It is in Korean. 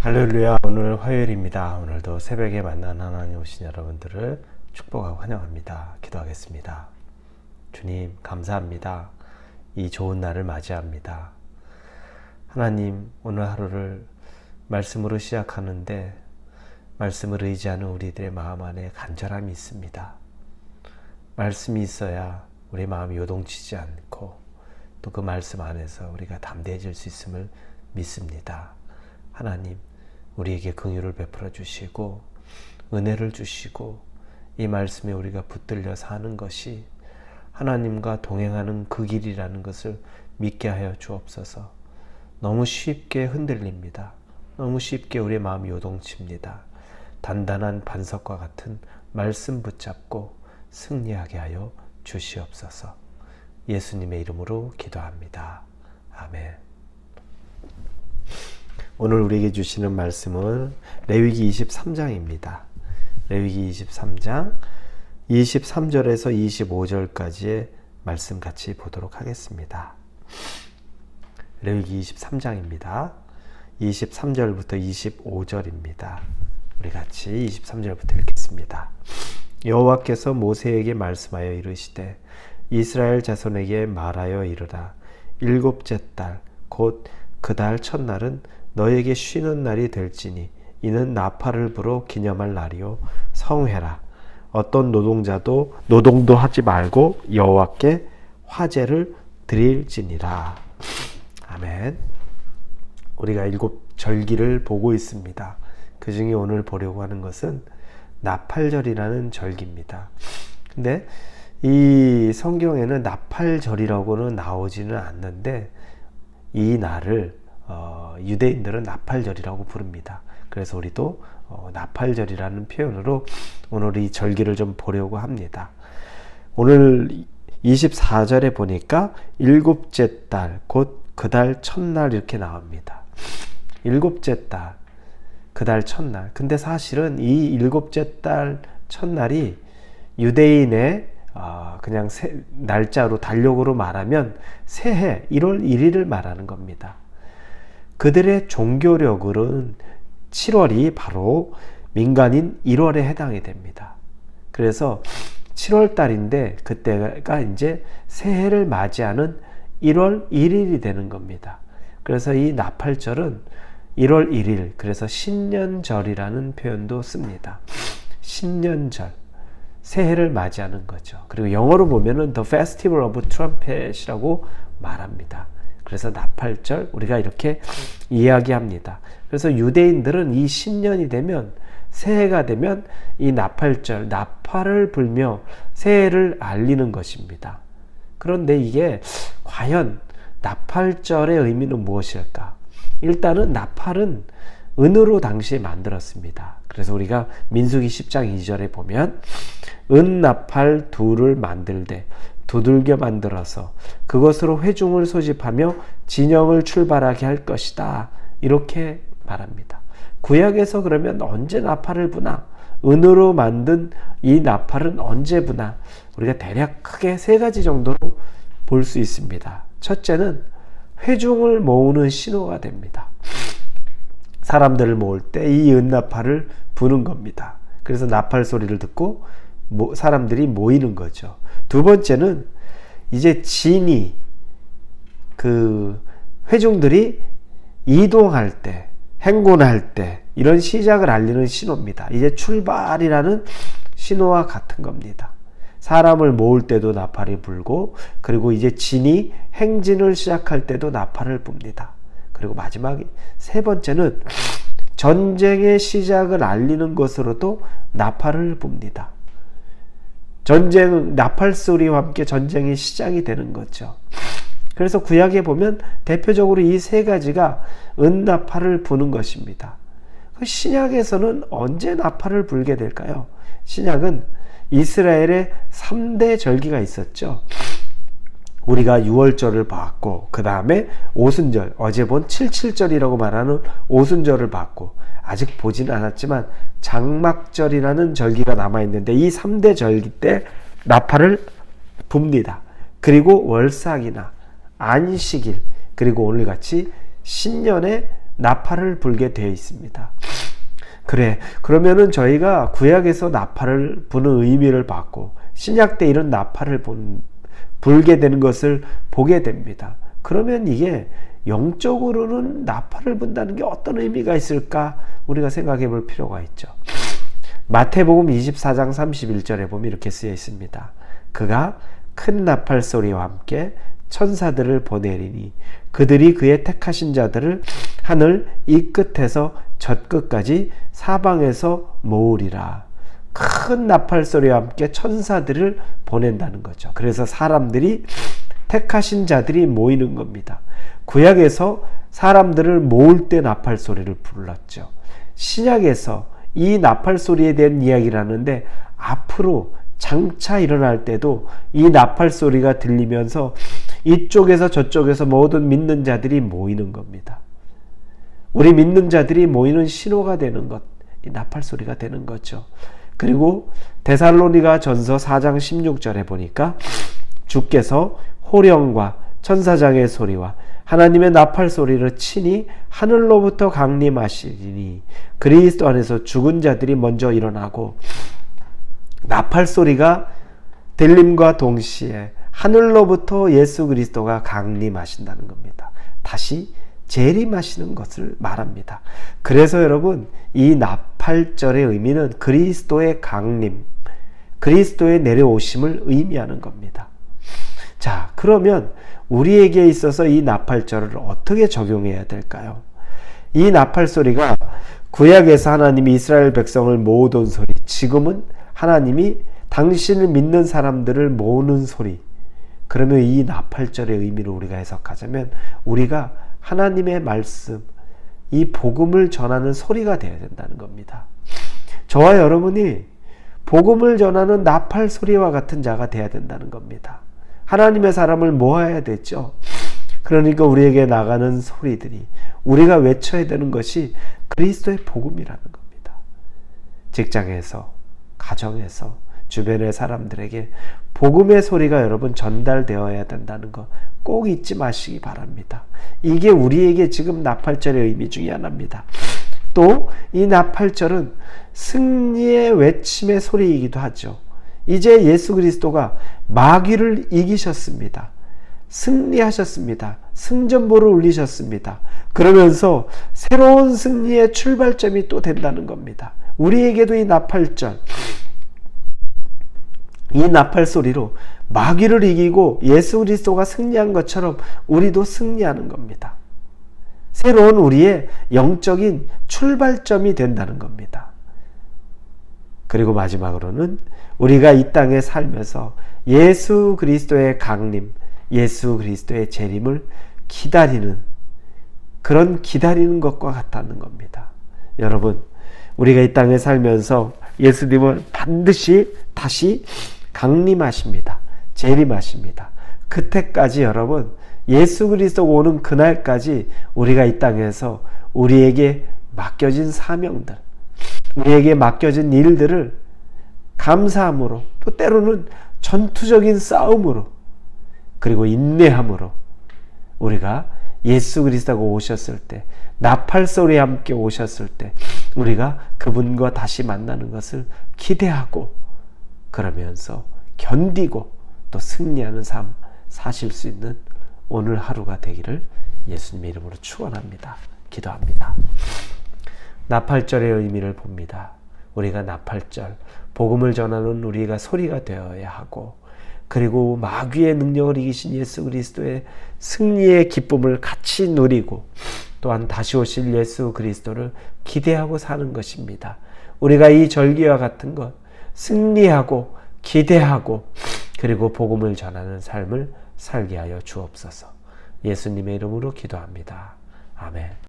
할렐루야. 오늘 화요일입니다. 오늘도 새벽에 만난 하나님 오신 여러분들을 축복하고 환영합니다. 기도하겠습니다. 주님 감사합니다. 이 좋은 날을 맞이합니다. 하나님, 오늘 하루를 말씀으로 시작하는데 말씀을 의지하는 우리들의 마음 안에 간절함이 있습니다. 말씀이 있어야 우리 마음이 요동치지 않고 또 그 말씀 안에서 우리가 담대해질 수 있음을 믿습니다. 하나님, 우리에게 긍휼을 베풀어 주시고 은혜를 주시고 이 말씀에 우리가 붙들려 사는 것이 하나님과 동행하는 그 길이라는 것을 믿게 하여 주옵소서. 너무 쉽게 흔들립니다. 너무 쉽게 우리의 마음이 요동칩니다. 단단한 반석과 같은 말씀 붙잡고 승리하게 하여 주시옵소서. 예수님의 이름으로 기도합니다. 아멘. 오늘 우리에게 주시는 말씀은 레위기 23장입니다. 레위기 23장 23절에서 25절까지의 말씀 같이 보도록 하겠습니다. 레위기 23장입니다. 23절부터 25절입니다. 우리 같이 23절부터 읽겠습니다. 여호와께서 모세에게 말씀하여 이르시되 이스라엘 자손에게 말하여 이르라. 일곱째 달 곧 그 달 첫날은 너에게 쉬는 날이 될지니 이는 나팔을 불어 기념할 날이요 성회라. 어떤 노동도 하지 말고 여호와께 화제를 드릴지니라. 아멘. 우리가 일곱 절기를 보고 있습니다. 그 중에 오늘 보려고 하는 것은 나팔절이라는 절기입니다. 근데 이 성경에는 나팔절이라고는 나오지는 않는데 이 날을 유대인들은 나팔절이라고 부릅니다. 그래서 우리도 나팔절이라는 표현으로 오늘 이 절기를 좀 보려고 합니다. 오늘 24절에 보니까 일곱째 달 곧 그 달 첫날 이렇게 나옵니다. 일곱째 달 그 달 첫날. 근데 사실은 이 일곱째 달 첫날이 유대인의 그냥 날짜로 달력으로 말하면 새해 1월 1일을 말하는 겁니다. 그들의 종교력으로는 7월이 바로 민간인 1월에 해당이 됩니다. 그래서 7월 달인데 그때가 이제 새해를 맞이하는 1월 1일이 되는 겁니다. 그래서 이 나팔절은 1월 1일, 그래서 신년절이라는 표현도 씁니다. 신년절, 새해를 맞이하는 거죠. 그리고 영어로 보면은 The Festival of Trumpet이라고 말합니다. 그래서 나팔절, 우리가 이렇게 이야기합니다. 그래서 유대인들은 이 신년이 되면, 새해가 되면 이 나팔절, 나팔을 불며 새해를 알리는 것입니다. 그런데 이게 과연 나팔절의 의미는 무엇일까? 일단은 나팔은 은으로 당시에 만들었습니다. 그래서 우리가 민수기 10장 2절에 보면 은나팔 둘을 만들되 두들겨 만들어서 그것으로 회중을 소집하며 진영을 출발하게 할 것이다. 이렇게 말합니다. 구약에서 그러면 언제 나팔을 부나? 은으로 만든 이 나팔은 언제 부나? 우리가 대략 크게 세 가지 정도로 볼 수 있습니다. 첫째는 회중을 모으는 신호가 됩니다. 사람들을 모을 때 이 은나팔을 부는 겁니다. 그래서 나팔 소리를 듣고 사람들이 모이는 거죠. 두 번째는 이제 그 회중들이 이동할 때, 행군할 때 이런 시작을 알리는 신호입니다. 이제 출발이라는 신호와 같은 겁니다. 사람을 모을 때도 나팔이 불고, 그리고 이제 진이 행진을 시작할 때도 나팔을 붑니다. 그리고 마지막 세 번째는 전쟁의 시작을 알리는 것으로도 나팔을 붑니다. 나팔 소리와 함께 전쟁이 시작이 되는 거죠. 그래서 구약에 보면 대표적으로 이 세 가지가 은나팔을 부는 것입니다. 신약에서는 언제 나팔을 불게 될까요? 신약은 이스라엘의 3대 절기가 있었죠. 우리가 유월절을 봤고, 그 다음에 오순절, 어제 본 77절이라고 말하는 오순절을 봤고, 아직 보지는 않았지만 장막절이라는 절기가 남아있는데 이 3대 절기 때 나팔을 붑니다. 그리고 월삭이나 안식일, 그리고 오늘같이 신년에 나팔을 불게 되어 있습니다. 그래, 그러면은 저희가 구약에서 나팔을 부는 의미를 받고 신약 때 이런 나팔을 불게 되는 것을 보게 됩니다. 그러면 이게 영적으로는 나팔을 분다는 게 어떤 의미가 있을까 우리가 생각해 볼 필요가 있죠. 마태복음 24장 31절에 보면 이렇게 쓰여 있습니다. 그가 큰 나팔 소리와 함께 천사들을 보내리니 그들이 그의 택하신 자들을 하늘 이 끝에서 저 끝까지 사방에서 모으리라. 큰 나팔 소리와 함께 천사들을 보낸다는 거죠. 그래서 사람들이 택하신 자들이 모이는 겁니다. 구약에서 사람들을 모을 때 나팔 소리를 불렀죠. 신약에서 이 나팔 소리에 대한 이야기를 하는데 앞으로 장차 일어날 때도 이 나팔 소리가 들리면서 이쪽에서 저쪽에서 모든 믿는 자들이 모이는 겁니다. 우리 믿는 자들이 모이는 신호가 되는 것, 이 나팔 소리가 되는 거죠. 그리고 데살로니가 전서 4장 16절에 보니까 주께서 호령과 천사장의 소리와 하나님의 나팔 소리를 친히 하늘로부터 강림하시리니 그리스도 안에서 죽은 자들이 먼저 일어나고 나팔 소리가 들림과 동시에 하늘로부터 예수 그리스도가 강림하신다는 겁니다. 다시 재림하시는 것을 말합니다. 그래서 여러분 이 나팔절의 의미는 그리스도의 강림, 그리스도의 내려오심을 의미하는 겁니다. 자, 그러면 우리에게 있어서 이 나팔절을 어떻게 적용해야 될까요? 이 나팔 소리가 구약에서 하나님이 이스라엘 백성을 모으던 소리, 지금은 하나님이 당신을 믿는 사람들을 모으는 소리. 그러면 이 나팔절의 의미를 우리가 해석하자면 우리가 하나님의 말씀, 이 복음을 전하는 소리가 되어야 된다는 겁니다. 저와 여러분이 복음을 전하는 나팔 소리와 같은 자가 되어야 된다는 겁니다. 하나님의 사람을 모아야 되죠. 그러니까 우리에게 나가는 소리들이 우리가 외쳐야 되는 것이 그리스도의 복음이라는 겁니다. 직장에서, 가정에서, 주변의 사람들에게 복음의 소리가 여러분 전달되어야 된다는 거 꼭 잊지 마시기 바랍니다. 이게 우리에게 지금 나팔절의 의미 중에 하나입니다. 또 이 나팔절은 승리의 외침의 소리이기도 하죠. 이제 예수 그리스도가 마귀를 이기셨습니다. 승리하셨습니다. 승전보를 울리셨습니다. 그러면서 새로운 승리의 출발점이 또 된다는 겁니다. 우리에게도 이 나팔절, 이 나팔 소리로 마귀를 이기고 예수 그리스도가 승리한 것처럼 우리도 승리하는 겁니다. 새로운 우리의 영적인 출발점이 된다는 겁니다. 그리고 마지막으로는 우리가 이 땅에 살면서 예수 그리스도의 강림, 예수 그리스도의 재림을 기다리는, 그런 기다리는 것과 같다는 겁니다. 여러분, 우리가 이 땅에 살면서 예수님은 반드시 다시 강림하십니다. 재림하십니다. 그때까지 여러분, 예수 그리스도가 오는 그날까지 우리가 이 땅에서 우리에게 맡겨진 사명들, 우리에게 맡겨진 일들을 감사함으로, 또 때로는 전투적인 싸움으로, 그리고 인내함으로 우리가 예수 그리스도가 오셨을 때, 나팔 소리와 함께 오셨을 때 우리가 그분과 다시 만나는 것을 기대하고, 그러면서 견디고 또 승리하는 삶 사실 수 있는 오늘 하루가 되기를 예수님의 이름으로 축원합니다. 기도합니다. 나팔절의 의미를 봅니다. 우리가 나팔절, 복음을 전하는 우리가 소리가 되어야 하고, 그리고 마귀의 능력을 이기신 예수 그리스도의 승리의 기쁨을 같이 누리고, 또한 다시 오실 예수 그리스도를 기대하고 사는 것입니다. 우리가 이 절기와 같은 것, 승리하고 기대하고 그리고 복음을 전하는 삶을 살게 하여 주옵소서. 예수님의 이름으로 기도합니다. 아멘.